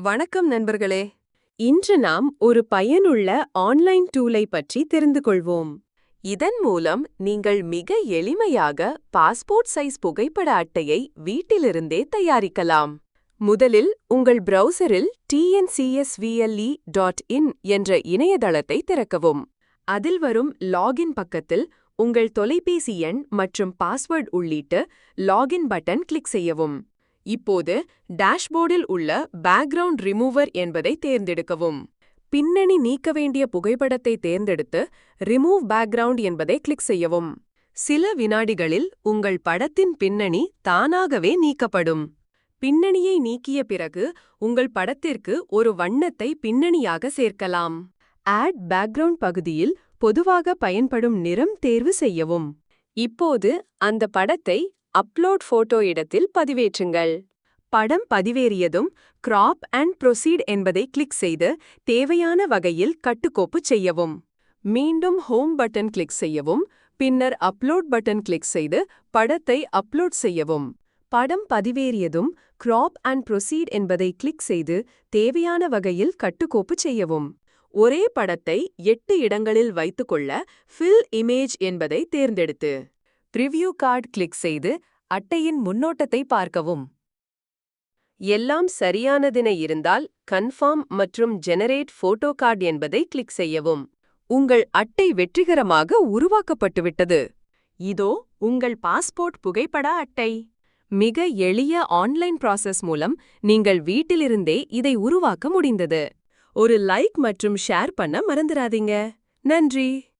வணக்கம் நண்பர்களே. இன்று நாம் ஒரு பயனுள்ள ஆன்லைன் டூலை பற்றி தெரிந்து கொள்வோம். இதன் மூலம் நீங்கள் மிக எளிமையாக பாஸ்போர்ட் சைஸ் புகைப்பட அட்டையை வீட்டிலிருந்தே தயாரிக்கலாம். முதலில் உங்கள் பிரவுசரில் tncsvle.in என்ற இணையதளத்தை திறக்கவும். அதில் வரும் லாகின் பக்கத்தில் உங்கள் தொலைபேசி எண் மற்றும் பாஸ்வேர்ட் உள்ளிட்டு லாகின் பட்டன் கிளிக் செய்யவும். இப்போது டேஷ்போர்டில் உள்ள பேக்ரவுண்ட் ரிமூவர் என்பதை தேர்ந்தெடுக்கவும். பின்னணி நீக்க வேண்டிய புகைப்படத்தை தேர்ந்தெடுத்து ரிமூவ் பேக்ரவுண்ட் என்பதை கிளிக் செய்யவும். சில வினாடிகளில் உங்கள் படத்தின் பின்னணி தானாகவே நீக்கப்படும். பின்னணியை நீக்கிய பிறகு உங்கள் படத்திற்கு ஒரு வண்ணத்தை பின்னணியாக சேர்க்கலாம். ஆட் பேக்ரவுண்ட் பகுதியில் பொதுவாக பயன்படும் நிறம் தேர்வு செய்யவும். இப்போது அந்த படத்தை அப்லோட் போட்டோ இடத்தில் பதிவேற்றுங்கள். படம் பதிவேறியதும் கிராப் அண்ட் ப்ரொசீட் என்பதை கிளிக் செய்து தேவையான வகையில் கட்டுக்கோப்பு செய்யவும். மீண்டும் ஹோம் பட்டன் கிளிக் செய்யவும். பின்னர் அப்லோட் பட்டன் கிளிக் செய்து படத்தை அப்லோட் செய்யவும். படம் பதிவேறியதும் கிராப் அண்ட் ப்ரொசீட் என்பதை கிளிக் செய்து தேவையான வகையில் கட்டுக்கோப்பு செய்யவும். ஒரே படத்தை 8 இடங்களில் வைத்துக்கொள்ள ஃபில் இமேஜ் என்பதை தேர்ந்தெடுத்து ப்ரிவ்யூ கார்டு கிளிக் செய்து அட்டையின் முன்னோட்டத்தை பார்க்கவும். எல்லாம் சரியானதென இருந்தால் கன்ஃபார்ம் மற்றும் ஜெனரேட் போட்டோ கார்டு என்பதை கிளிக் செய்யவும். உங்கள் அட்டை வெற்றிகரமாக உருவாக்கப்பட்டுவிட்டது. இதோ உங்கள் பாஸ்போர்ட் புகைப்பட அட்டை. மிக எளிய ஆன்லைன் ப்ராசஸ் மூலம் நீங்கள் வீட்டிலிருந்தே இதை உருவாக்க முடிந்தது. ஒரு லைக் மற்றும் ஷேர் பண்ண மறந்துடாதீங்க. நன்றி.